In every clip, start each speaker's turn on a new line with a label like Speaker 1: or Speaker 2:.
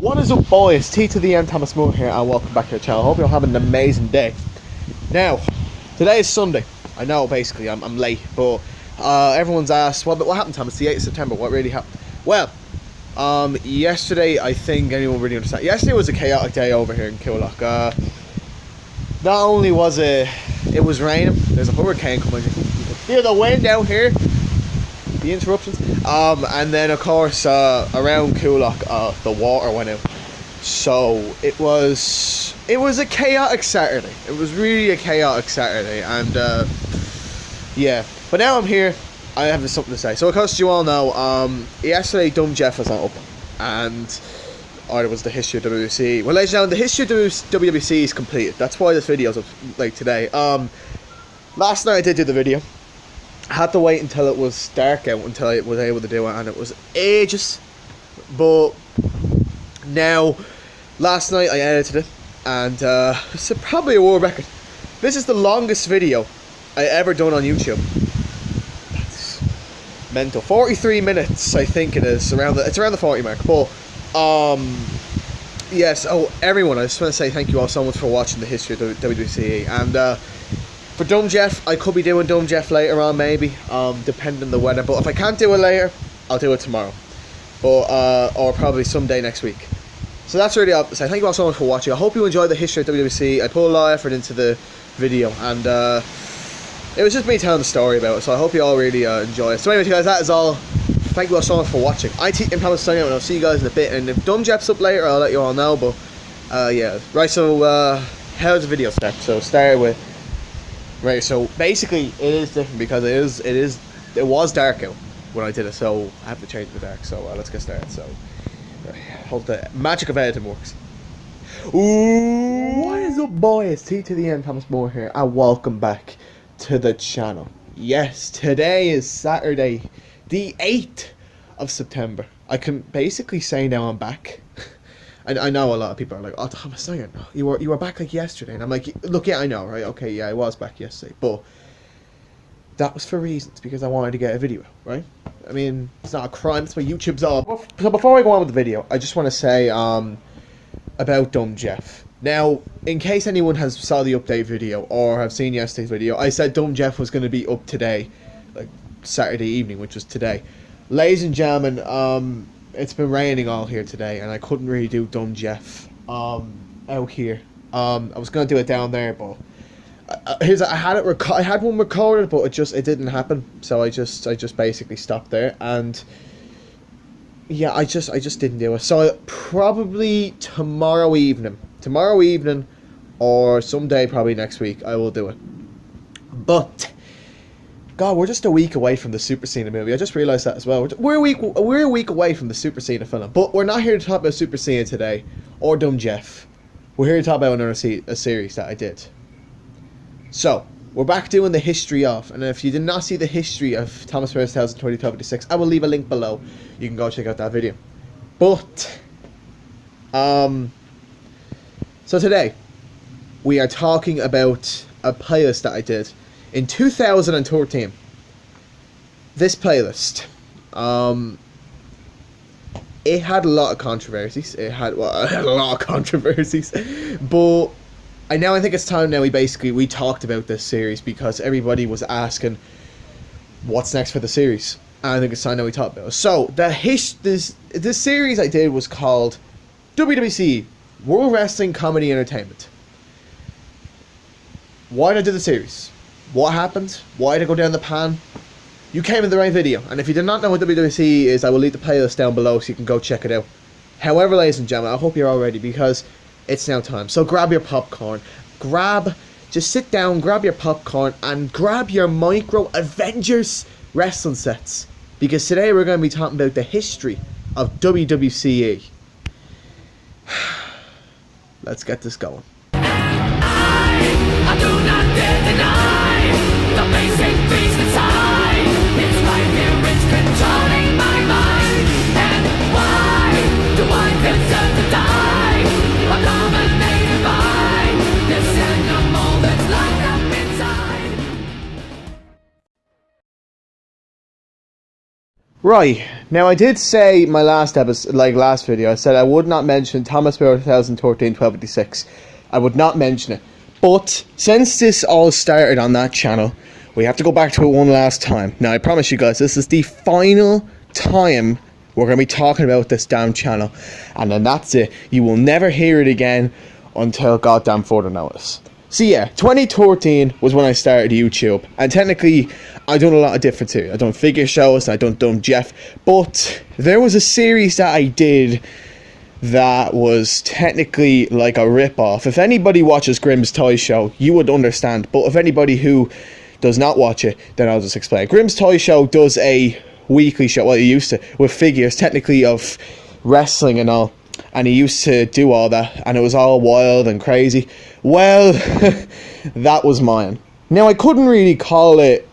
Speaker 1: What is up, boys? T to the N, Thomas Moore here, and welcome back to the channel. Hope you're having an amazing day. Now, today is Sunday. I know, basically, I'm late, but everyone's asked, what happened, Thomas? The 8th of September, what really happened? Well, yesterday, I think anyone really understands. Yesterday was a chaotic day over here in Coolock. Not only was it was raining, there's a hurricane coming. You can feel the wind out here, the interruptions. And then of course around Coolock the water went out. So it was a chaotic Saturday. It was really a chaotic Saturday, and yeah. But now I'm here. I have something to say. So of course you all know yesterday Dumb Jeff was not up, and or it was the History of WWCE. Well, ladies and gentlemen, the History of WWCE is completed. That's why this video is up, like, today. Last night I did do the video. I had to wait until it was dark out until I was able to do it, and it was ages. But now, last night I edited it, and it's probably a world record. This is the longest video I ever done on YouTube. That's mental. 43 minutes, I think it is. It's around the 40 mark. But yes. Oh, everyone, I just want to say thank you all so much for watching the History of WWCE, and for Dumb Jeff, I could be doing Dumb Jeff later on, maybe, depending on the weather. But if I can't do it later, I'll do it tomorrow, or probably someday next week. So that's really all to say. Thank you all so much for watching. I hope you enjoyed the History of WWC. I put a lot of effort into the video, and it was just me telling the story about it. So I hope you all really enjoy it. So anyway, guys, that is all. Thank you all so much for watching. I'm Thomas signing out, and I'll see you guys in a bit. And if Dumb Jeff's up later, I'll let you all know. But yeah, right. So how does the video start? So start with. Right, so basically it is different because it was dark out when I did it, so I have to change the dark. So let's get started. So hope the magic of editing works. Ooh, what is up, boys? T to the N, Thomas Moore here, and welcome back to the channel. Yes, today is Saturday, the 8th of September. I can basically say now I'm back. I know a lot of people are like, oh, Thomas, you were back like yesterday, and I'm like, look, yeah, I know, right? Okay, yeah, I was back yesterday, but that was for reasons, because I wanted to get a video, right? I mean, it's not a crime. That's what YouTube's all. So before I go on with the video, I just want to say about Dumb Jeff. Now, in case anyone has saw the update video or have seen yesterday's video, I said Dumb Jeff was going to be up today, like Saturday evening, which was today. Ladies and gentlemen, it's been raining all here today, and I couldn't really do Dumb Jeff out here. I was gonna do it down there, but I had one recorded, but it didn't happen. So I just basically stopped there, and yeah, I just didn't do it. So probably tomorrow evening, or someday probably next week, I will do it. But God, we're just a week away from the Super Cena movie. I just realised that as well. We're a week away from the Super Cena film. But we're not here to talk about Super Cena today, or Dumb Jeff. We're here to talk about a series that I did. So, we're back doing the history of. And if you did not see the history of Thomas Wales Tales in 2026, I will leave a link below. You can go check out that video. But, so today, we are talking about a playlist that I did in 2013. This playlist, it had a lot of controversies. It had a lot of controversies, but I think it's time now we talked about this series, because everybody was asking what's next for the series, and I think it's time now we talked about it. So this series I did was called WWCE, World Wrestling Comedy Entertainment. Why did I do the series? What happened? Why did I go down the pan? You came in the right video. And if you did not know what WWCE is, I will leave the playlist down below so you can go check it out. However, ladies and gentlemen, I hope you're all ready, because it's now time. So grab your popcorn. Just sit down, grab your popcorn, and grab your Micro Avengers wrestling sets. Because today we're going to be talking about the history of WWCE. Let's get this going.
Speaker 2: I do not dare deny the basic beast inside. It's right here, it's controlling my mind. And why do I deserve to die? I'm dominated by this animal that's locked up inside.
Speaker 1: Right, now I did say my last episode, like last video, I said I would not mention Thomas Bauer 2013 1256. I would not mention it. But since this all started on that channel, we have to go back to it one last time. Now I promise you guys, this is the final time we're going to be talking about this damn channel. And then that's it. You will never hear it again until goddamn further notice. So yeah, 2013 was when I started YouTube, and technically I done a lot of different series. I done figure shows, I done Jeff, but there was a series that I did that was technically like a rip-off. If anybody watches Grimm's Toy Show, you would understand, but if anybody who does not watch it, then I'll just explain. Grimm's Toy Show does a weekly show, well, he used to, with figures, technically of wrestling and all. And he used to do all that, and it was all wild and crazy. Well, that was mine. Now, I couldn't really call it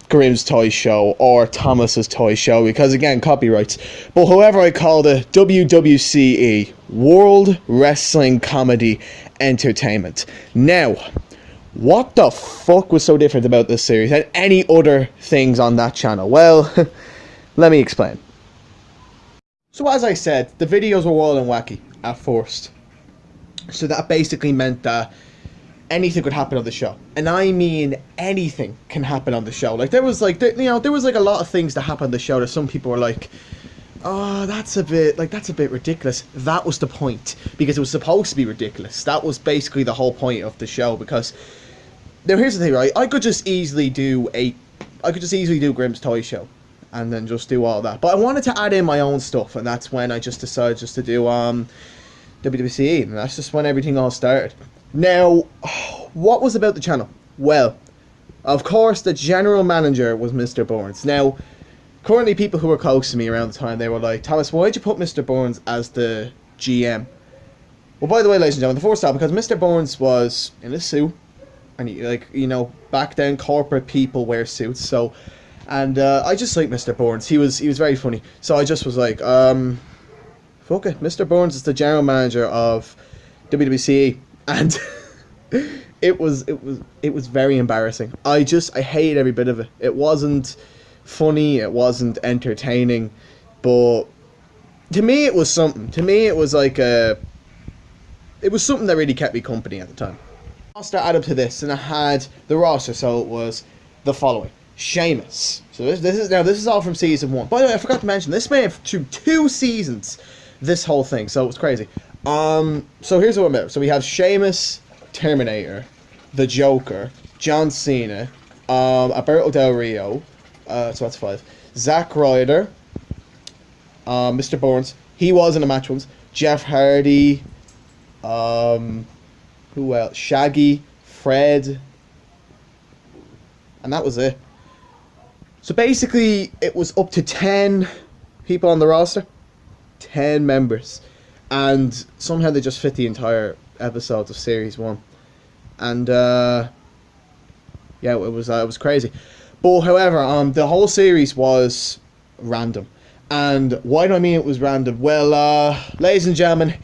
Speaker 1: Grimm's Toy Show or Thomas's Toy Show because, again, copyrights. But however I called it, WWCE, World Wrestling Comedy Entertainment. Now, what the fuck was so different about this series than any other things on that channel? Well, let me explain. So as I said, the videos were wild and wacky at first. So that basically meant that anything could happen on the show. And I mean anything can happen on the show. Like there was like, there was like a lot of things that happened on the show that some people were like, oh, that's a bit ridiculous. That was the point. Because it was supposed to be ridiculous. That was basically the whole point of the show. Because, now here's the thing, right? I could just easily do Grimm's Toy Show. And then just do all that. But I wanted to add in my own stuff, and that's when I just decided just to do WWCE, and that's just when everything all started. Now, what was about the channel? Well, of course, the general manager was Mr. Burns. Now, currently people who were close to me around the time, they were like, Thomas, why'd you put Mr. Burns as the GM? Well, by the way, ladies and gentlemen, the first off, because Mr. Burns was in a suit, and he, like, you know, back then corporate people wear suits, so... And I just like Mr. Burns. He was very funny. So I just was like, fuck it. Mr. Burns is the general manager of WWCE, and it was very embarrassing. I hated every bit of it. It wasn't funny. It wasn't entertaining, but to me it was something. To me it was like it was something that really kept me company at the time. I'll start add up to this, and I had the roster. So it was the following. Sheamus. So this is all from season 1. By the way, I forgot to mention this made it through 2 seasons. This whole thing, so it was crazy. So here's what I'm about. So we have Sheamus, Terminator, the Joker, John Cena, Alberto Del Rio. So that's 5. Zack Ryder, Mr. Burns. He was in the match once. Jeff Hardy. Who else? Shaggy, Fred, and that was it. So basically, it was up to 10 people on the roster, 10 members, and somehow they just fit the entire episodes of Series 1. And yeah, it was crazy. But however, the whole series was random. And why do I mean it was random? Well, ladies and gentlemen,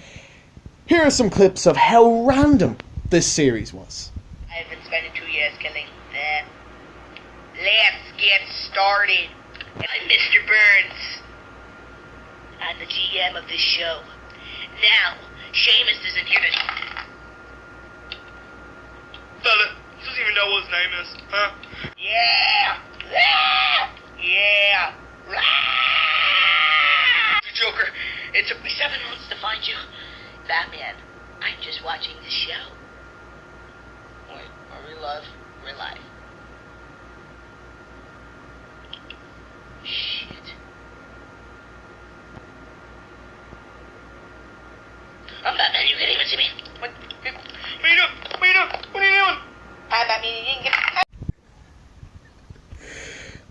Speaker 1: here are some clips of how random this series was.
Speaker 3: I've been spending 2 years killing them. Let's get started. I'm Mr. Burns. I'm the GM of this show. Now, Sheamus isn't here to...
Speaker 4: Fella, doesn't even know what his name is, huh?
Speaker 3: Yeah! Yeah!
Speaker 4: The Joker.
Speaker 3: It took me 7 months to find you. Batman, I'm just watching this show. Wait, are we live? We're live. Shit. I'm Batman, you can't even see me. What are you doing?
Speaker 4: What are you doing? What are you doing?
Speaker 3: I'm Batman, you didn't get...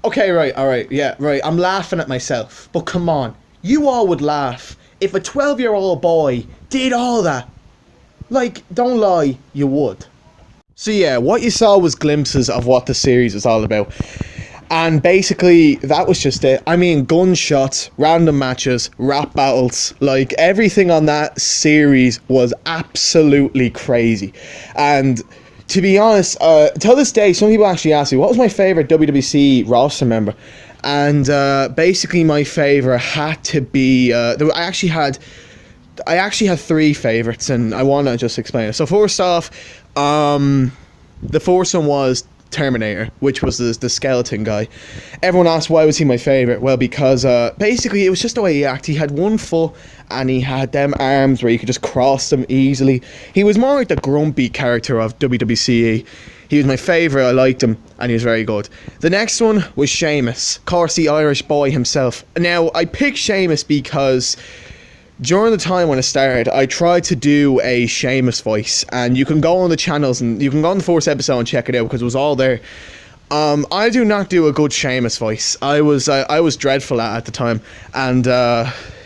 Speaker 1: Okay, right, alright, yeah, right, I'm laughing at myself. But come on, you all would laugh if a 12-year-old boy did all that. Like, don't lie, you would. So yeah, what you saw was glimpses of what the series was all about. And basically, that was just it. I mean, gunshots, random matches, rap battles, like, everything on that series was absolutely crazy. And to be honest, till this day, some people actually ask me, what was my favourite WWC roster member? And basically my favourite had to be... I actually had 3 favourites, and I want to just explain it. So first off, the first one was Terminator, which was the skeleton guy. Everyone asked why was he my favourite. Well, because basically it was just the way he acted. He had 1 foot and he had them arms where you could just cross them easily. He was more like the grumpy character of WWCE. He was my favourite, I liked him, and he was very good. The next one was Sheamus, of course, the Irish boy himself. Now, I picked Sheamus because during the time when it started, I tried to do a Sheamus voice, and you can go on the channels, and you can go on the first episode and check it out, because it was all there. I do not do a good Sheamus voice. I was dreadful at the time, and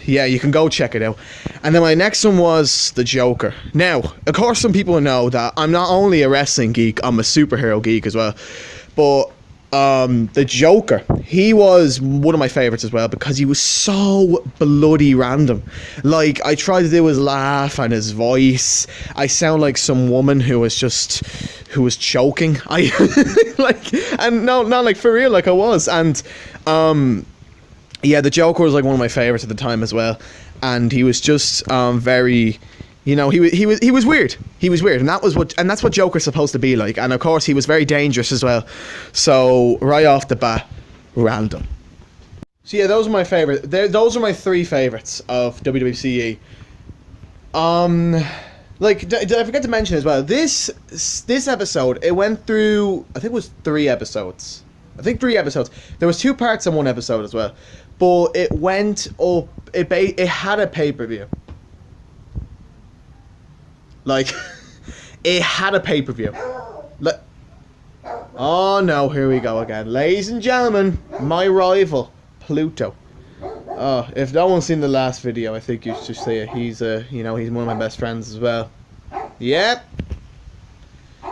Speaker 1: yeah, you can go check it out. And then my next one was the Joker. Now, of course, some people know that I'm not only a wrestling geek, I'm a superhero geek as well. But the Joker, he was one of my favourites as well, because he was so bloody random. Like, I tried to do his laugh and his voice. I sound like some woman who was choking. And no, not like for real, like I was. And yeah, the Joker was like one of my favourites at the time as well, and he was just very, you know, he was weird. He was weird, and that's what Joker's supposed to be like. And of course, he was very dangerous as well. So right off the bat, random. So yeah, those are my favourite. Those are my 3 favourites of WWCE. Like, did I forget to mention as well? This episode, it went through, I think it was 3 episodes. I think 3 episodes. There was 2 parts in one episode as well. But it went up. It had a pay-per-view. Like, it had a pay-per-view. Oh no, here we go again. Ladies and gentlemen, my rival, Pluto. Oh, if no one's seen the last video, I think you should say it. He's you know, he's one of my best friends as well. Yep.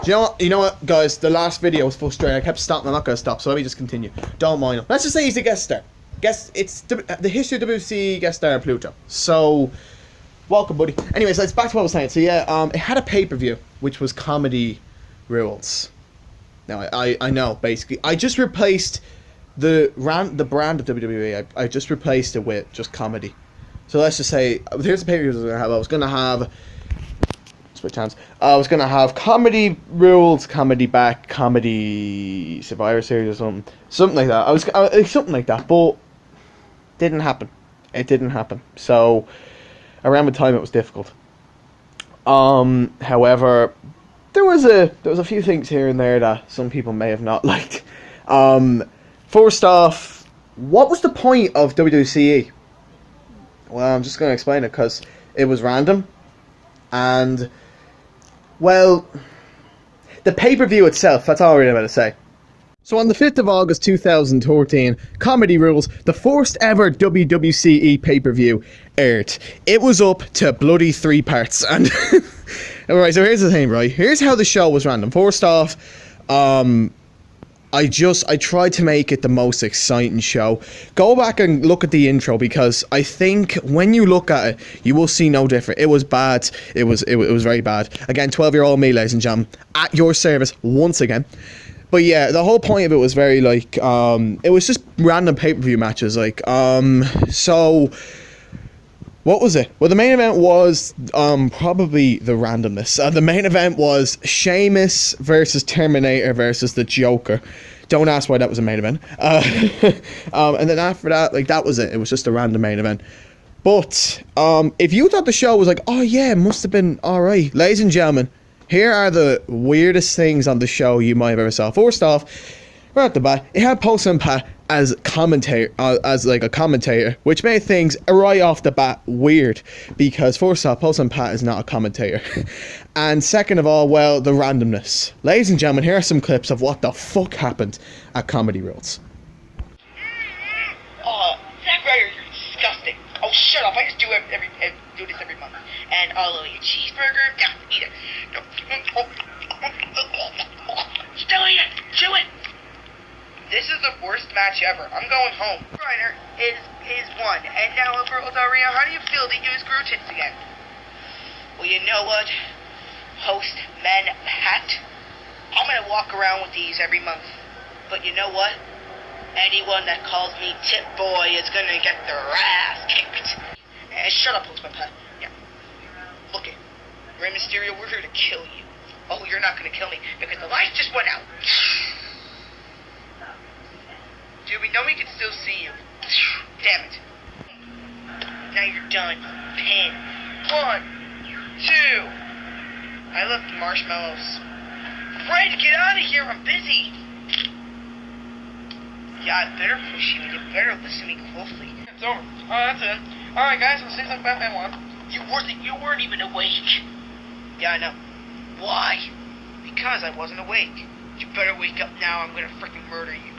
Speaker 1: Do you know what, guys? The last video was frustrating. I kept stopping. I'm not gonna stop. So let me just continue. Don't mind him. Let's just say he's a guest star. It's the History of WWCE guest star Pluto. So, welcome, buddy. Anyways, let's back to what I was saying. So yeah, it had a pay-per-view, which was Comedy Rules. Now I know, basically, I just replaced the brand of WWE. I just replaced it with just comedy. So let's just say, here's the pay-per-view I was gonna have. Switch hands. I was gonna have Comedy Rules, Comedy Back, Comedy Survivor Series, or something like that. Something like that, but didn't happen. It didn't happen. So around the time, it was difficult. However, there was a few things here and there that some people may have not liked. First off, what was the point of WWCE? Well, I'm just gonna explain it, because it was random, and well, the pay-per-view itself, that's all I'm really about to say. So on the 5th of August 2013, Comedy Rules, the first ever WWCE pay-per-view, aired. It was up to bloody 3 parts. And alright, so here's the thing, right? Here's how the show was random. First off, I tried to make it the most exciting show. Go back and look at the intro, because I think when you look at it, you will see no different. It was bad. It was very bad. Again, 12-year-old me, ladies and gentlemen, at your service once again. But yeah, the whole point of it was very like, it was just random pay-per-view matches. Like, so what was it? Well, the main event was probably the randomness. The main event was Sheamus versus Terminator versus the Joker. Don't ask why that was a main event. And then after that, like, that was it. It was just a random main event. But if you thought the show was like, oh yeah, it must have been alright, ladies and gentlemen, here are the weirdest things on the show you might have ever saw. First off, right at the bat, it had Postman Pat as commentator, as like a commentator, which made things right off the bat weird, because first off, Postman Pat is not a commentator, and second of all, well, the randomness. Ladies and gentlemen, here are some clips of what the fuck happened at Comedy Rules.
Speaker 3: Zack Ryder, you're disgusting. Oh, shut up! I just do this every month. And I'll eat a cheeseburger. Yeah, eat it. No. Still eat it. Chew it. This is the worst match ever. I'm going home. Ryder is won, and now Alberto Del Rio, how do you feel to use Grutins again? Well, you know what, Postman Pat? I'm gonna walk around with these every month. But you know what? Anyone that calls me Tip Boy is gonna get their ass kicked. Shut up, Postman Pat. Yeah. Look it. Rey Mysterio, we're here to kill you. Oh, you're not gonna kill me because the lights just went out. Dude, we know we can still see you. Damn it. Now you're done. Pin. 1, 2. I left the marshmallows. Fred, get out of here. I'm busy. Yeah, I better push you. You better listen to me closely.
Speaker 4: It's over. Oh, that's it. Alright, guys, we'll see like Batman 1.
Speaker 3: You weren't even awake. Yeah, I know. Why? Because I wasn't awake. You better wake up now. I'm gonna freaking murder you.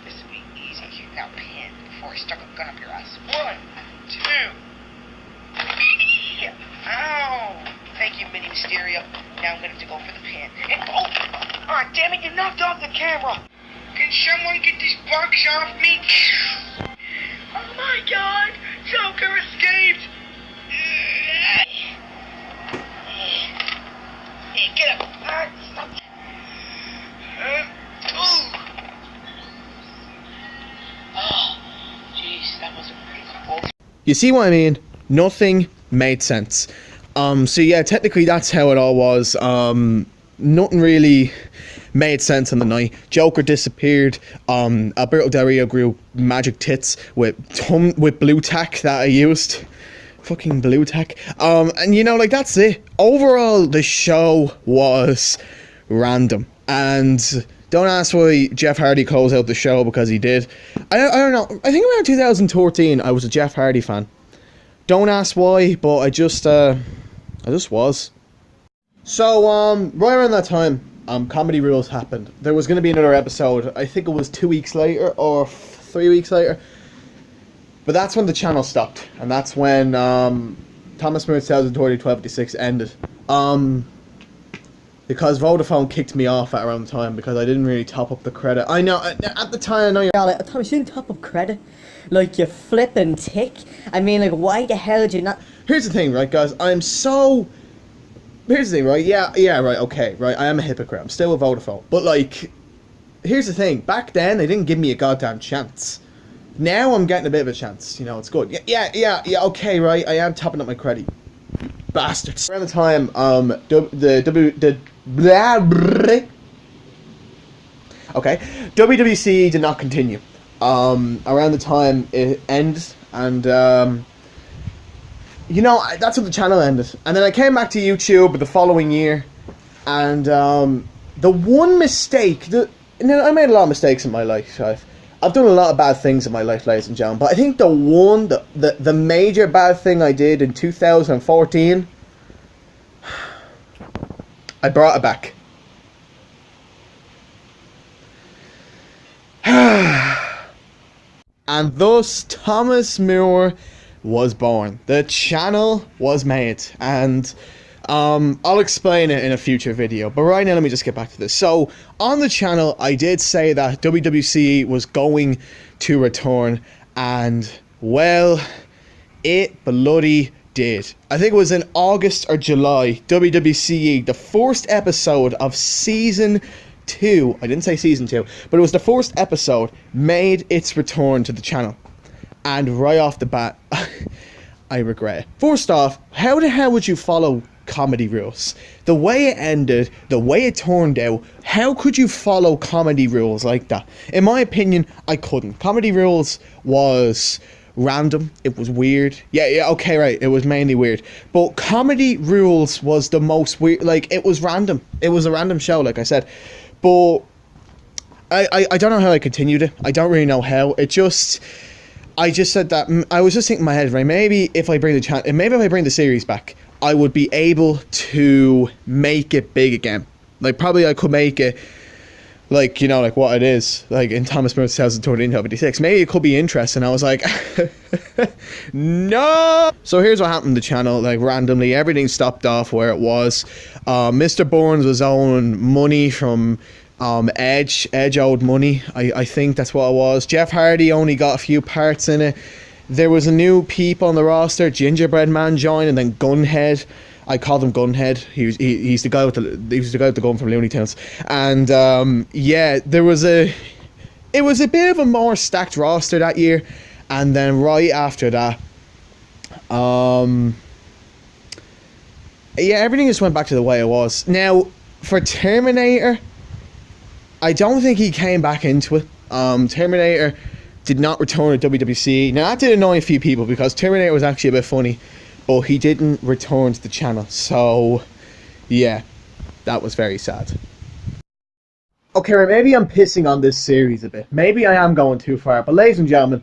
Speaker 3: This will be easy. Now, pin before I stuck a gun up your ass. 1, 2. Ow! Thank you, Mini Mysterio. Now I'm gonna have to go for the pin. And, oh, damn it! You knocked off the camera. Can someone get this box off me? Oh my God! Joker escaped. Hey, get up! Stop! Oh, jeez, that was pretty cool.
Speaker 1: You see what I mean? Nothing made sense. So yeah, technically that's how it all was. Nothing really made sense on the night. Joker disappeared. Alberto Del Rio grew magic tits with blue tack that I used. Fucking blue tack. And you know, like, that's it. Overall, the show was random. And don't ask why Jeff Hardy closed out the show, because he did. I don't know. I think around 2013, I was a Jeff Hardy fan. Don't ask why, but I just was. So, right around that time, Comedy Rules happened. There was going to be another episode. I think it was 2 weeks later or 3 weeks later. But that's when the channel stopped, and that's when Thomas Moore's 2012-26 ended. Because Vodafone kicked me off at around the time because I didn't really top up the credit. I know, at the time, I know you're
Speaker 5: like, Thomas, you didn't top up credit. Like, you flippin' tick. I mean, like, why the hell did you not...
Speaker 1: Here's the thing, right, guys? Here's the thing, right? Yeah, right, okay, right. I am a hypocrite. I'm still with Vodafone. But, like, here's the thing. Back then, they didn't give me a goddamn chance. Now I'm getting a bit of a chance. You know, it's good. Yeah, okay, right. I am topping up my credit. Bastards. Around the time, WWCE did not continue. Around the time it ended, and you know, that's when the channel ended. And then I came back to YouTube the following year, and the one mistake that, you know, I made a lot of mistakes in my life. I've done a lot of bad things in my life, ladies and gentlemen, but I think the major bad thing I did in 2014, I brought it back. And thus Thomas Moore was born. The channel was made, and I'll explain it in a future video, but right now let me just get back to this. So on the channel I did say that WWCE was going to return, and well, it bloody did. I think it was in August or July. WWCE, the first episode of season 2, I didn't say season 2, but it was the first episode, made its return to the channel. And right off the bat, I regret it. First off, how the hell would you follow Comedy Rules? The way it ended, the way it turned out, how could you follow Comedy Rules like that? In my opinion, I couldn't. Comedy Rules was random. It was weird. Yeah, okay, right. It was mainly weird. But Comedy Rules was the most weird. Like, it was random. It was a random show, like I said. But I don't know how I continued it. I don't really know how. I just said that. I was just thinking in my head, right? Maybe if I bring the series back, I would be able to make it big again. Like, probably I could make it, like, you know, like what it is, like in Thomas Moore's 2013-26. Maybe it could be interesting. I was like, no. So here's what happened to the channel. Like, randomly, everything stopped off where it was. Mr. Burns was owing money from Edge owed money. I think that's what it was. Jeff Hardy only got a few parts in it. There was a new peep on the roster. Gingerbread Man joined, and then Gunhead. I called him Gunhead. He's the guy with the gun from Looney Tunes. And yeah, it was a bit of a more stacked roster that year. And then right after that, yeah, everything just went back to the way it was. Now, for Terminator, I don't think he came back into it. Terminator did not return to WWCE. Now, that did annoy a few people because Terminator was actually a bit funny, but he didn't return to the channel. So, yeah, that was very sad. Okay, right, maybe I'm pissing on this series a bit. Maybe I am going too far. But ladies and gentlemen,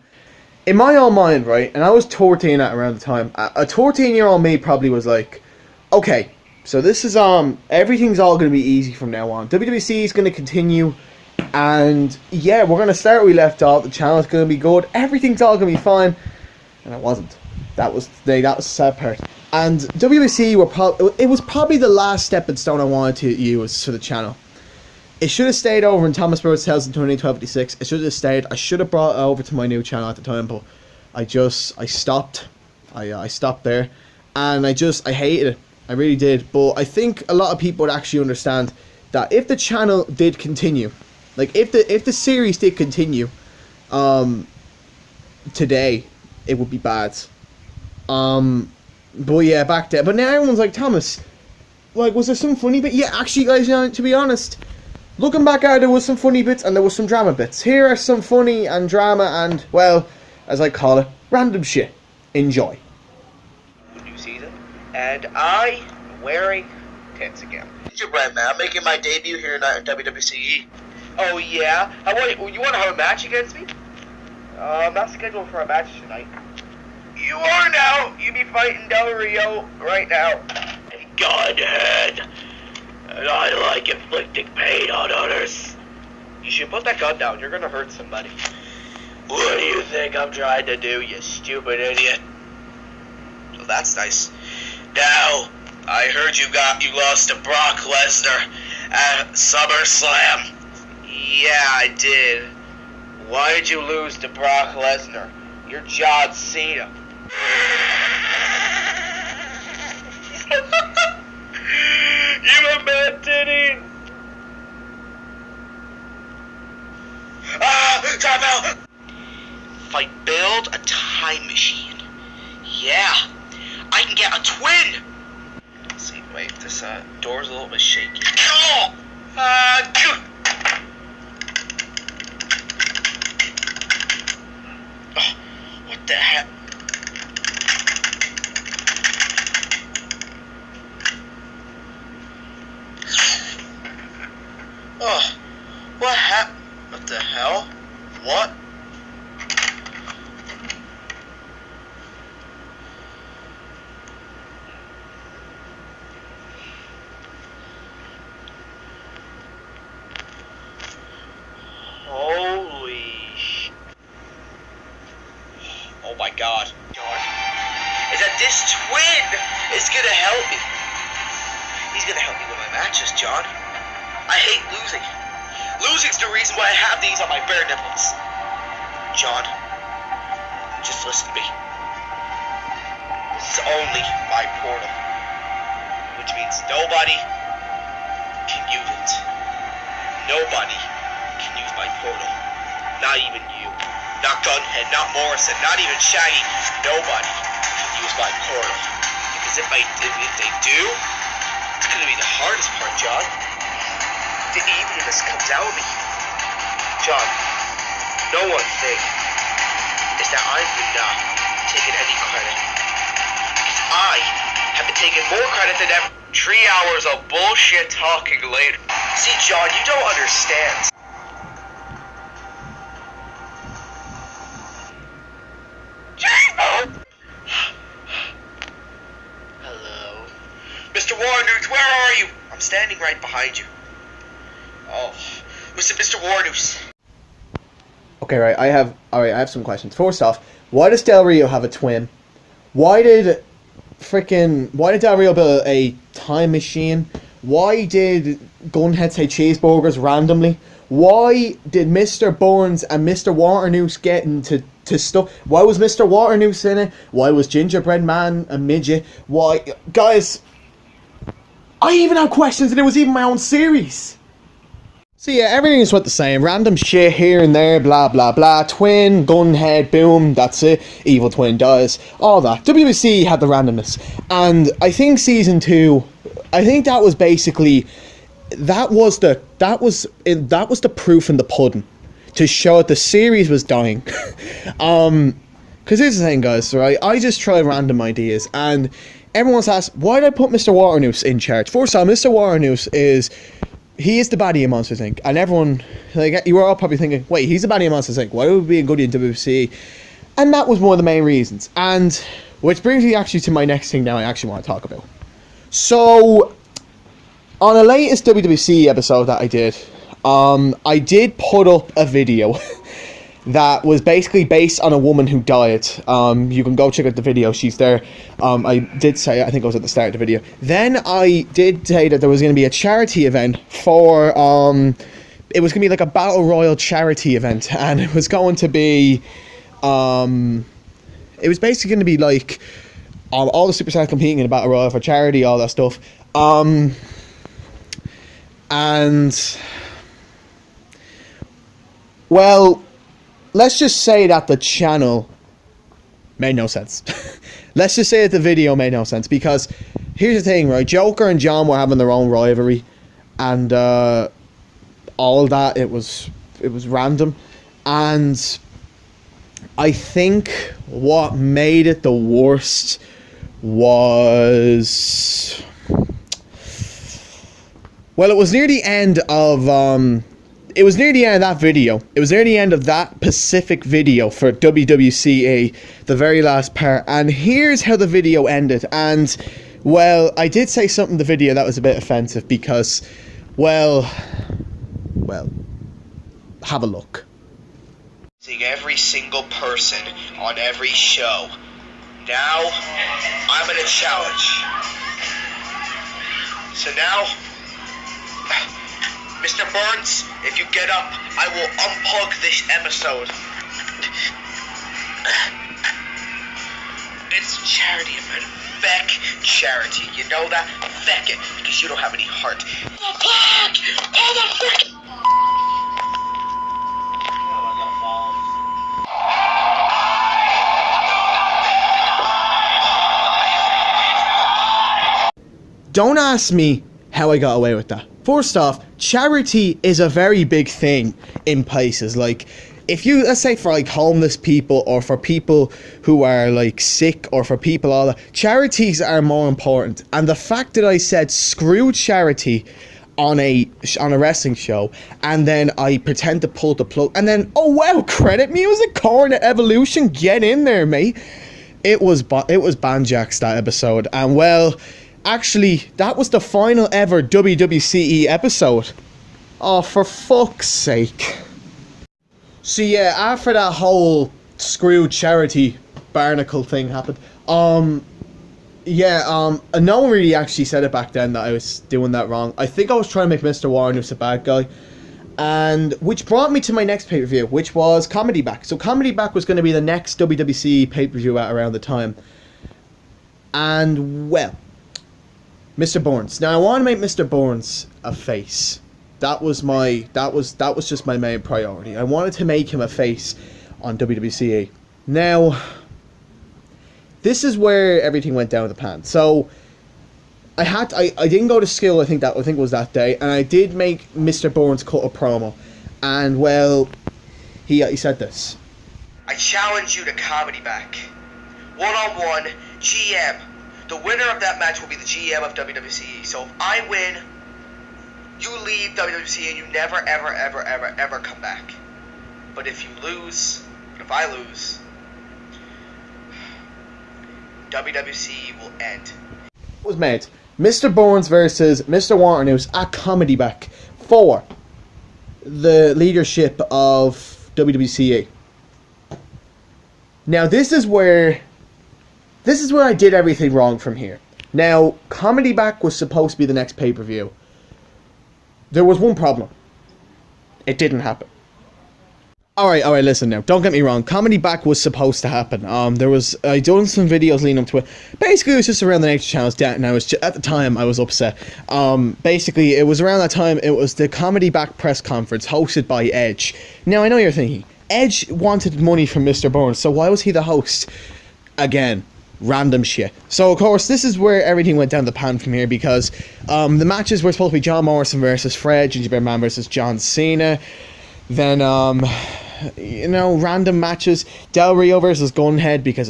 Speaker 1: in my own mind, right, and I was 14 at around the time, a 14-year-old me probably was like, okay, so this is, everything's all going to be easy from now on. WWCE is going to continue, and yeah, we're going to start where we left off. The channel's going to be good. Everything's all going to be fine. And it wasn't. That was the sad part. And WWCE it was probably the last stepping stone I wanted to use for the channel. It should have stayed over in Thomas Burt's house in 1256. It should have stayed. I should have brought it over to my new channel at the time, but I stopped. I stopped there, and I hated it. I really did. But I think a lot of people would actually understand that if the channel did continue, like if the series did continue, today, it would be bad. But yeah, back then. But now everyone's like, Thomas, like, was there some funny bit? Yeah, actually, guys, you know, to be honest, looking back at it, there was some funny bits and there was some drama bits. Here are some funny and drama and, well, as I call it, random shit. Enjoy.
Speaker 6: New season, and I am wearing tits again.
Speaker 7: Gingerbread Man, I'm making my debut here in WWCE.
Speaker 6: Oh yeah? You want to have a match against me? I'm not scheduled for a match tonight. You are now. You be fighting Del Rio right now.
Speaker 7: Godhead, and I like inflicting pain on others.
Speaker 6: You should put that gun down. You're gonna hurt somebody.
Speaker 7: What do you think I'm trying to do, you stupid idiot?
Speaker 6: Well, that's nice.
Speaker 7: Now, I heard you lost to Brock Lesnar at SummerSlam.
Speaker 6: Yeah, I did. Why did you lose to Brock Lesnar? You're John Cena.
Speaker 7: You a bad titty! Time out!
Speaker 6: If I build a time machine, yeah, I can get a twin! Let's see, wait, this door's a little bit shaky.
Speaker 7: Oh!
Speaker 6: What the heck?
Speaker 7: Oh, what happened? What the hell? What?
Speaker 6: Holy sh... Oh my god.
Speaker 7: Is that this twin is gonna help me? He's gonna help me with my matches, John. I hate losing. Losing's the reason why I have these on my bare nipples. John, just listen to me. This is only my portal, which means nobody can use it. Nobody can use my portal. Not even you. Not Gunhead, not Morrison, not even Shaggy. Nobody can use my portal. Because if they do, it's gonna be the hardest part, John. The evilness comes out of me. John, no one thing is that I've been not taking any credit. Because I have been taking more credit than ever.
Speaker 6: 3 hours of bullshit talking later.
Speaker 7: See, John, you don't understand.
Speaker 6: Hello.
Speaker 7: Mr. Warnoose, where are you? I'm standing right behind you. Oh, Mr. Warnoose.
Speaker 1: Okay, right, I have some questions. First off, why does Del Rio have a twin? Why did Del Rio build a time machine? Why did Gunhead say cheeseburgers randomly? Why did Mr. Burns and Mr. Waternoose get into stuff? Why was Mr. Waternoose in it? Why was Gingerbread Man a midget? Why, guys, I even had questions and it was even my own series. So yeah, everything is what the same. Random shit here and there, blah blah blah. Twin, gunhead, boom, that's it. Evil twin dies. All that. WWC had the randomness. And I think season 2, I think that was basically, that was the proof in the pudding to show that the series was dying. Because here's the thing, guys, right? I just try random ideas, and everyone's asked, why did I put Mr. Waternoose in charge? First of all, Mr. Waternoose he is the baddie in Monsters Inc. And everyone, like, you were all probably thinking, wait, he's the baddie in Monsters Inc. Why would he be a goodie in WWCE? And that was one of the main reasons. And which brings me actually to my next thing now I actually want to talk about. So, on the latest WWCE episode that I did put up a video that was basically based on a woman who died. You can go check out the video, she's there. I did say, I think it was at the start of the video. Then I did say that there was going to be a charity event for, it was going to be like a Battle Royal charity event, and it was going to be, it was basically going to be like, all the superstars competing in a Battle Royal for charity, all that stuff. And, well, let's just say that the channel made no sense. Let's just say that the video made no sense, because here's the thing, right? Joker and John were having their own rivalry, and all that, it was random. And I think what made it the worst was, well, it was near the end of it was near the end of that video. It was near the end of that specific video for WWCE, the very last part. And here's how the video ended. And, well, I did say something in the video that was a bit offensive because, well, have a look.
Speaker 7: Seeing every single person on every show. Now, I'm in a challenge. So now, Mr. Burns, if you get up, I will unplug this episode. It's a charity event. Feck charity. You know that? Feck it, because you don't have any heart. The fuck! Oh, the frick!
Speaker 1: Don't ask me how I got away with that. First off, charity is a very big thing in places. Like, if you, let's say for like homeless people, or for people who are like sick, or for people all that, charities are more important. And the fact that I said screw charity on a wrestling show, and then I pretend to pull the plug, and then, oh wow, credit music, Korn Evolution, get in there, mate. It was Banjax, that episode. And well, actually, that was the final ever WWCE episode. Oh, for fuck's sake. So yeah, after that whole screw charity barnacle thing happened, no one really actually said it back then that I was doing that wrong. I think I was trying to make Mr. Warrenus a bad guy. And which brought me to my next pay-per-view, which was Comedy Back. So Comedy Back was going to be the next WWCE pay-per-view at around the time. And, well, Mr. Burns. Now I want to make Mr. Burns a face. That was just my main priority. I wanted to make him a face on WWCE. Now, this is where everything went down the pan. So I didn't go to school, I think it was that day, and I did make Mr. Burns cut a promo. And well, he said this.
Speaker 7: I challenge you to Comedy Back. 1-on-1, GM. The winner of that match will be the GM of WWCE. So if I win, you leave WWCE and you never, ever, ever, ever, ever come back. But if you lose, if I lose, WWCE will end.
Speaker 1: It was made. Mr. Burns versus Mr. Waternoose at Comedy Back for the leadership of WWCE. Now this is where I did everything wrong from here. Now, Comedy Back was supposed to be the next pay-per-view. There was one problem. It didn't happen. Alright, listen now. Don't get me wrong. Comedy Back was supposed to happen. I done some videos leading up to it. Basically, it was just around the Nature Channel's death, and at the time, I was upset. Basically, it was around that time, it was the Comedy Back press conference hosted by Edge. Now, I know you're thinking, Edge wanted money from Mr. Burns, so why was he the host? Again, random shit. So, of course, this is where everything went down the pan from here, because the matches were supposed to be John Morrison versus Fred, Gingerbread Man versus John Cena. Then, you know, random matches. Del Rio versus Gunhead because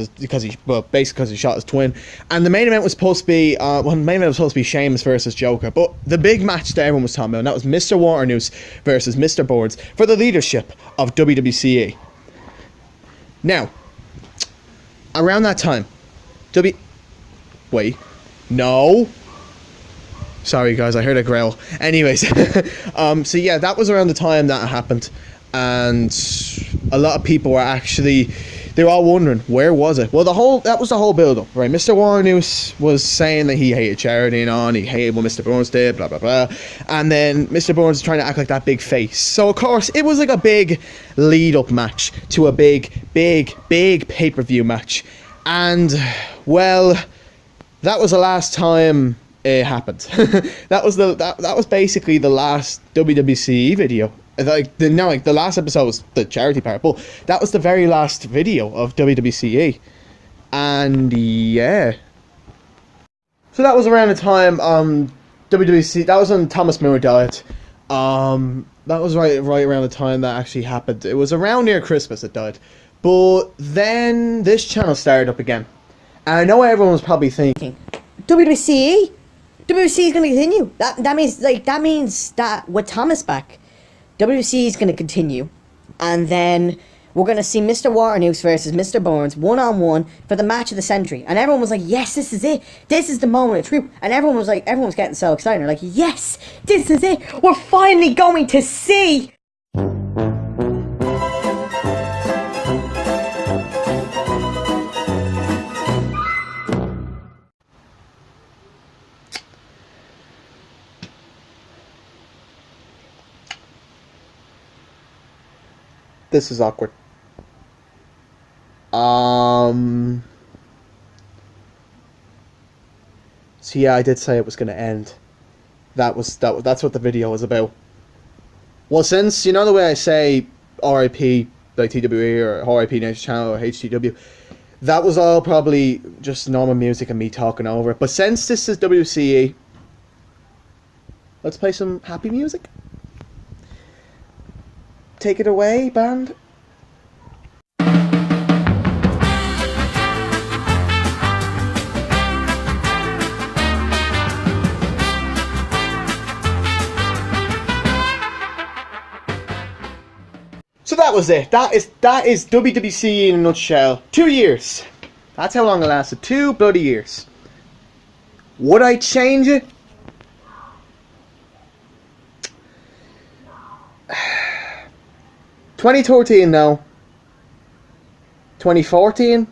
Speaker 1: he shot his twin. And the main event was supposed to be Sheamus versus Joker. But the big match that everyone was talking about, and that was Mr. Waternoose versus Mr. Boards for the leadership of WWCE. Now, around that time, wait, no. Sorry guys, I heard a growl. Anyways, so yeah, that was around the time that happened, and a lot of people were they were all wondering, where was it? Well, that was the whole build-up, right? Mr. Warnoose was saying that he hated charity and he hated what Mr. Burns did, blah blah blah, and then Mr. Burns was trying to act like that big face. So of course, it was like a big lead-up match to a big pay-per-view match, and well, that was the last time it happened. that was basically the last WWCE video. The last episode was the charity part, but that was the very last video of WWCE. And yeah. So that was around the time WWCE, that was when Thomas Moore died. That was right around the time that actually happened. It was around near Christmas it died. But then this channel started up again. And I know everyone was probably thinking,
Speaker 5: WWCE? WWCE is going to continue. That means that with Thomas back, WWCE is going to continue. And then we're going to see Mr. Waternoose versus Mr. Burns one-on-one for the match of the century. And everyone was like, yes, this is it. This is the moment of truth. And everyone was getting so excited. They're like, yes, this is it. We're finally going to see.
Speaker 1: This is awkward. So yeah, I did say it was going to end. That's what the video was about. Well, since, you know the way I say RIP like TWE or RIP Nature Channel or HTW, that was all probably just normal music and me talking over it. But since this is WCE, let's play some happy music. Take it away, band. So that was it. That is WWCE in a nutshell. 2 years. That's how long it lasted. 2 bloody years. Would I change it? $2013 now. 2014?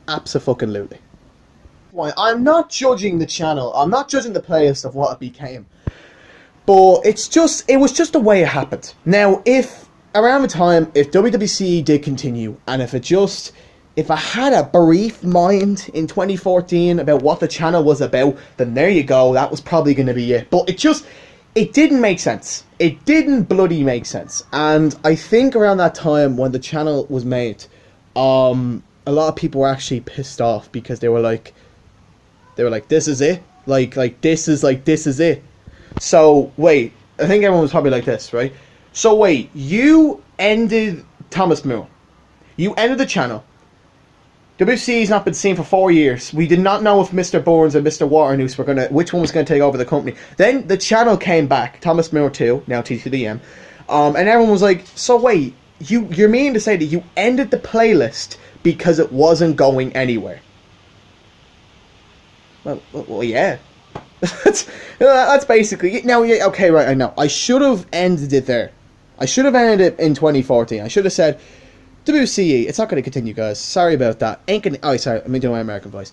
Speaker 1: Abso-fucking-lutely. Why? I'm not judging the channel. I'm not judging the playlist of what it became. But it was just the way it happened. Now, if around the time, if WWCE did continue, and if I had a brief mind in 2014 about what the channel was about, then there you go, that was probably going to be it. But it didn't make sense. It didn't bloody make sense. And I think around that time when the channel was made, a lot of people were actually pissed off because they were like, this is it? This is it. So, wait, I think everyone was probably like this, right? So wait, you ended Thomas Moore. You ended the channel. WC's not been seen for 4 years. We did not know if Mr. Burns and Mr. Waternoose which one was going to take over the company. Then the channel came back, Thomas Moore 2, now TTDM, and everyone was like, so wait, you're meaning to say that you ended the playlist because it wasn't going anywhere? Well, yeah. That's basically it. Now, yeah, okay, right, I know. I should have ended it there. I should have ended it in 2014. I should have said, WCE, it's not going to continue, guys. Sorry about that. Sorry, I'm doing my American voice.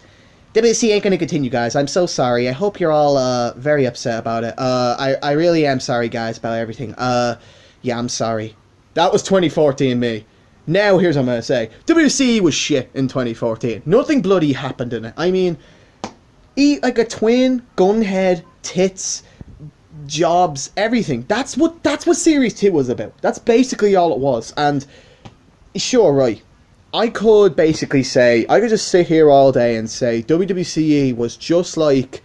Speaker 1: WCE ain't going to continue, guys. I'm so sorry. I hope you're all very upset about it. I really am sorry, guys, about everything. Yeah, I'm sorry. That was 2014 me. Now, here's what I'm going to say. WWCE was shit in 2014. Nothing bloody happened in it. I mean, eat like a twin, gunhead, tits, jobs, everything. That's what Series 2 was about. That's basically all it was. And, sure, right. I could basically say, I could just sit here all day and say WWCE was just like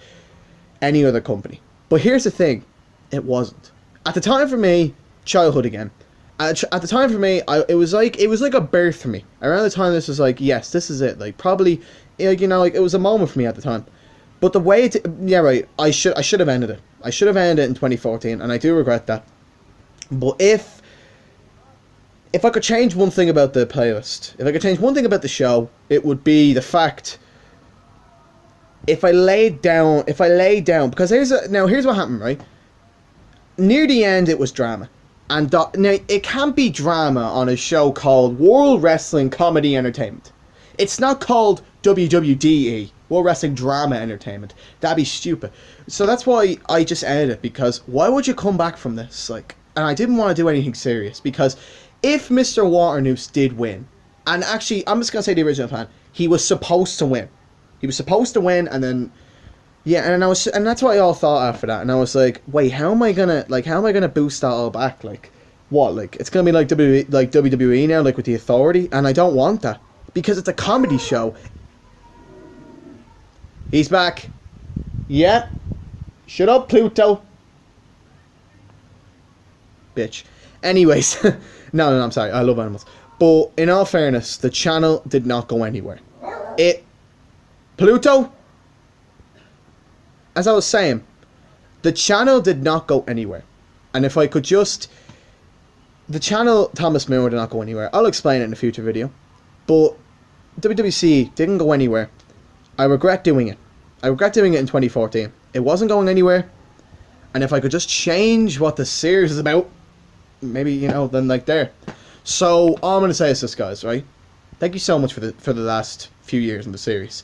Speaker 1: any other company. But here's the thing. It wasn't. At the time for me, childhood again. At the time for me, it was like a birth for me. Around the time this was like, yes, this is it. Like, probably, like, you know, like, it was a moment for me at the time. But the way it, yeah, right, I should have ended it. I should have ended it in 2014, and I do regret that. But if I could change one thing about the playlist, if I could change one thing about the show, it would be the fact, if I laid down, because here's what happened, right? Near the end, it was drama. And now, it can't be drama on a show called World Wrestling Comedy Entertainment. It's not called WWDE, World Wrestling Drama Entertainment. That'd be stupid. So that's why I just ended it, because why would you come back from this? Like, and I didn't want to do anything serious, because if Mr. Waternoose did win, and actually, I'm just going to say the original plan, he was supposed to win. He was supposed to win, and then, yeah, and that's what I all thought after that, and I was like, wait, how am I gonna boost that all back? Like, what, like, it's gonna be like WWE now, like with the Authority, and I don't want that, because it's a comedy show. He's back. Yeah. Shut up, Pluto. Bitch. Anyways, no, I'm sorry, I love animals. But in all fairness, the channel did not go anywhere. Pluto? As I was saying, the channel did not go anywhere. And if I could just... The channel, Thomas Moore, did not go anywhere. I'll explain it in a future video. But WWC didn't go anywhere. I regret doing it. I regret doing it in 2014. It wasn't going anywhere. And if I could just change what the series is about, maybe, you know, then like there. So, all I'm going to say is this, guys, right? Thank you so much for the last few years in the series.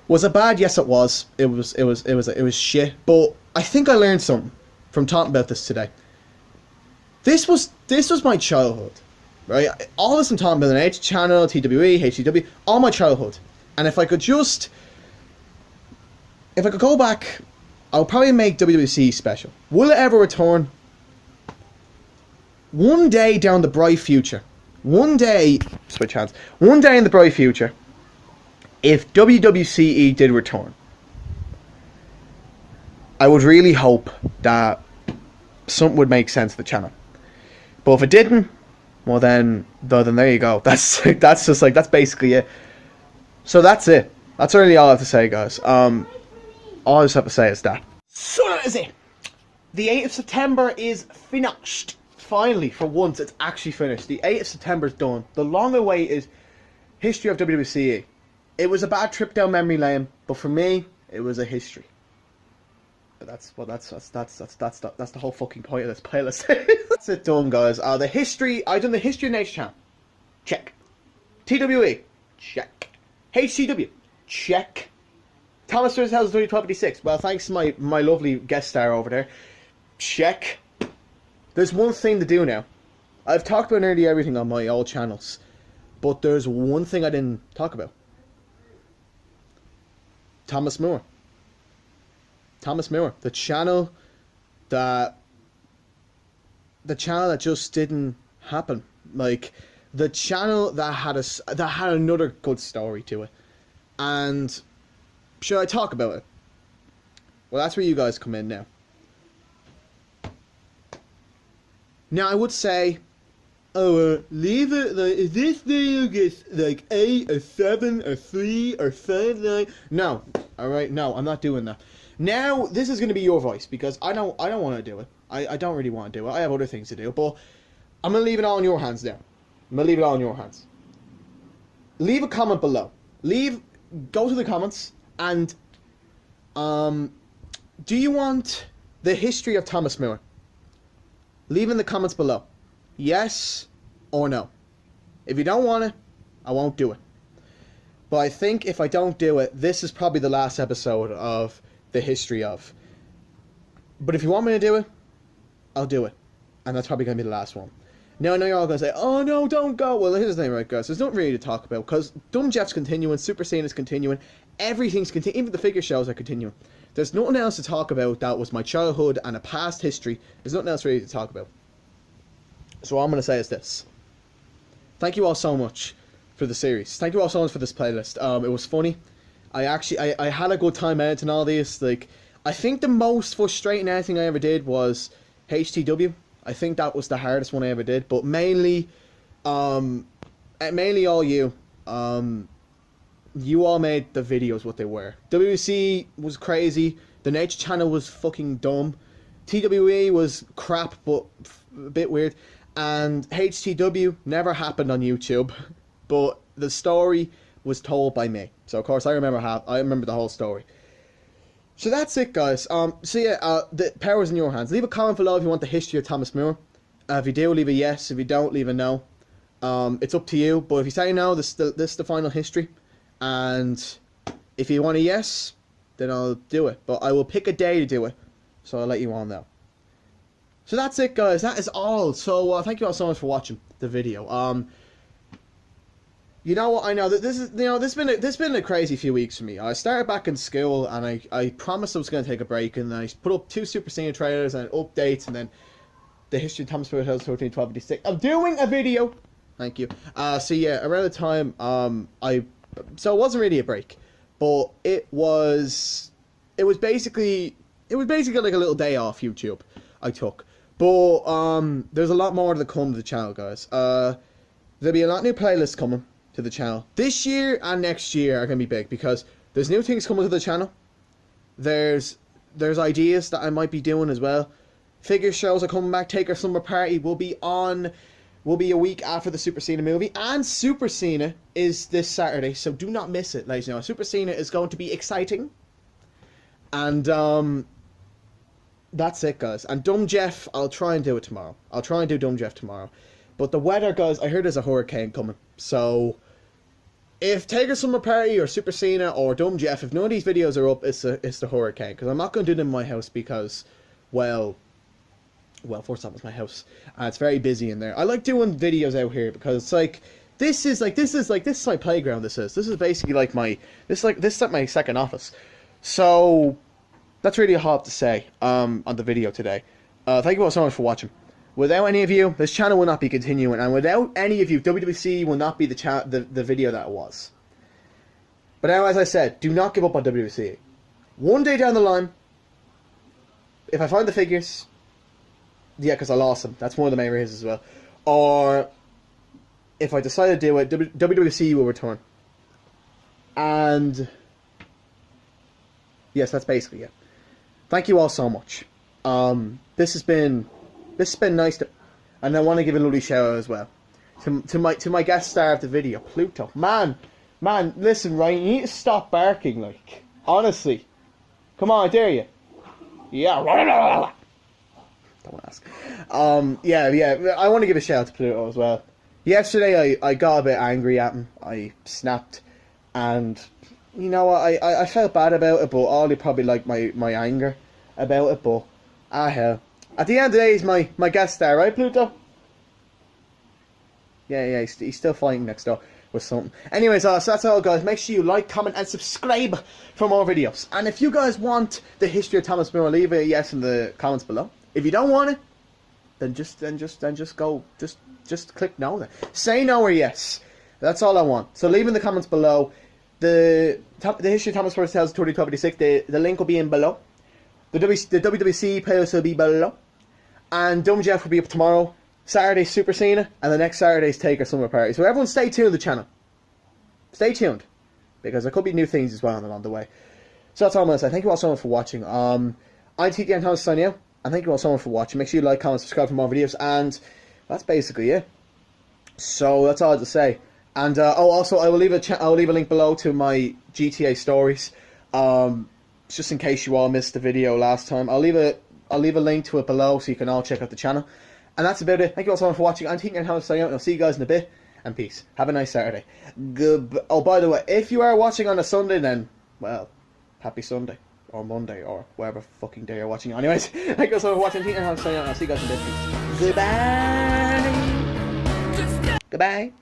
Speaker 1: Was it bad? Yes, it was. It was shit. But I think I learned something from talking about this today. This was my childhood, right? All this I'm talking about, an H channel, TWE, HCW, all my childhood. And if I could go back, I'll probably make WWC special. Will it ever return? One day down the bright future. One day, switch hands. One day in the bright future, if WWCE did return, I would really hope that something would make sense to the channel. But if it didn't, well then there you go. That's basically it. So that's it. That's really all I have to say, guys. All I just have to say is that. So that is it. The 8th of September is finished. Finally, for once, it's actually finished. The 8th of September is done. The long-awaited History of WWCE. It was a bad trip down memory lane, but for me, it was a history. But that's the whole fucking point of this playlist. That's it done, guys. I've done the history of Nature Channel. Check. TWE. Check. HCW. Check. Thomas House 1256. Well, thanks to my lovely guest star over there. Check. There's one thing to do now. I've talked about nearly everything on my old channels, but there's one thing I didn't talk about. Thomas Moore. Thomas Moore. The channel that just didn't happen. Like, the channel that had another good story to it. And should I talk about it? Well, that's where you guys come in now. Now, I would say, leave it, like, if this video gets, like, 8, or 7, or 3, or 5, 9, no, alright, no, I'm not doing that. Now, this is going to be your voice, because I don't want to do it. I don't really want to do it. I have other things to do, but I'm going to leave it all in your hands now. I'm going to leave it all in your hands. Leave a comment below. Go to the comments, and, do you want the history of Thomas Moore? Leave in the comments below. Yes or no. If you don't want it, I won't do it. But I think if I don't do it, this is probably the last episode of the history of. But if you want me to do it, I'll do it. And that's probably going to be the last one. Now I know you're all going to say, oh no, don't go. Well, here's the thing, right, guys. There's nothing really to talk about because Dumb Jeff's continuing, Super Cena is continuing, everything's continuing, even the figure shows are continuing. There's nothing else to talk about that was my childhood and a past history. There's nothing else really to talk about. So all I'm going to say is this. Thank you all so much for the series. Thank you all so much for this playlist. It was funny. I had a good time editing all these. Like, I think the most frustrating editing I ever did was HTW. I think that was the hardest one I ever did. But mainly all you. You all made the videos what they were. WWC was crazy. The Nature Channel was fucking dumb. TWE was crap, but a bit weird. And HTW never happened on YouTube, but the story was told by me. So of course I remember the whole story. So that's it, guys. So yeah, the power's in your hands. Leave a comment below if you want the history of Thomas Moore. If you do, leave a yes. If you don't, leave a no. It's up to you. But if you say no, this is the final history. And if you want a yes, then I'll do it. But I will pick a day to do it. So I'll let you all know. So that's it, guys. That is all. So thank you all so much for watching the video. You know what? I know that this has been a crazy few weeks for me. I started back in school, and I promised I was going to take a break, and I put up 2 Super Cena trailers and updates, and then the history of Thomas Moore 2014, 1256. I'm doing a video. Thank you. So yeah, around the time so it wasn't really a break, but it was basically like a little day off YouTube I took. But there's a lot more to come to the channel, guys. There'll be a lot of new playlists coming to the channel. This year and next year are going to be big because there's new things coming to the channel. There's ideas that I might be doing as well. Figure shows are coming back. Taker Slumber Party will be a week after the Super Cena movie. And Super Cena is this Saturday, so do not miss it, ladies and gentlemen. Super Cena is going to be exciting. And that's it, guys. And Dumb Jeff, I'll try and do it tomorrow. I'll try and do Dumb Jeff tomorrow. But the weather, guys, I heard there's a hurricane coming. So if Taker Summer Party or Super Cena or Dumb Jeff, if none of these videos are up, it's the hurricane. Because I'm not going to do them in my house because, well, first off, it's my house. And it's very busy in there. I like doing videos out here because it's like, this is my playground. This is basically like this is like my second office. So that's really all I have to say on the video today. Thank you all so much for watching. Without any of you, this channel will not be continuing, and without any of you, WWCE will not be the video that it was. But now, as I said, do not give up on WWCE. One day down the line, if I find the figures, yeah, because I lost them. That's one of the main reasons as well. Or if I decide to do it, WWCE will return. And yes, that's basically it. Thank you all so much. This has been nice, and I want to give a lovely shout out as well to my guest star of the video, Pluto. Man, listen, Ryan, you need to stop barking. Like, honestly, come on, I dare you. Yeah, don't ask. Yeah. I want to give a shout out to Pluto as well. Yesterday, I got a bit angry at him. I snapped, and you know what? I felt bad about it, but Ollie probably liked my anger about it. But hell. At the end of the day, he's my guest star, right, Pluto? Yeah, he's still fighting next door with something. Anyways, so that's all, guys. Make sure you like, comment, and subscribe for more videos. And if you guys want the history of Thomas Moore, leave a yes in the comments below. If you don't want it, then just click no. Then say no or yes. That's all I want. So leave in the comments below. The history of Thomas Moore 2026. The link will be in below. The WWCE playlist will be below. And Dumb Jeff will be up tomorrow. Saturday, Super Cena. And the next Saturday's Taker Summer Party. So everyone stay tuned to the channel. Stay tuned. Because there could be new things as well along the way. So that's all I'm going to say. Thank you all so much for watching. I'm TK and Thomas signing out. And thank you all so much for watching. Make sure you like, comment, subscribe for more videos. And that's basically it. So that's all I have to say. And also I will leave a link below to my GTA stories. Just in case you all missed the video last time. I'll leave a link to it below so you can all check out the channel. And that's about it. Thank you all so much for watching. I'm TK and Thomas signing out, and I'll see you guys in a bit. And peace. Have a nice Saturday. Oh, by the way, if you are watching on a Sunday, then, well, happy Sunday. Or Monday, or whatever fucking day you're watching. Anyways, thank you all so much for watching. TK and Thomas signing out, and I'll see you guys in a bit. Peace. Goodbye. Goodbye.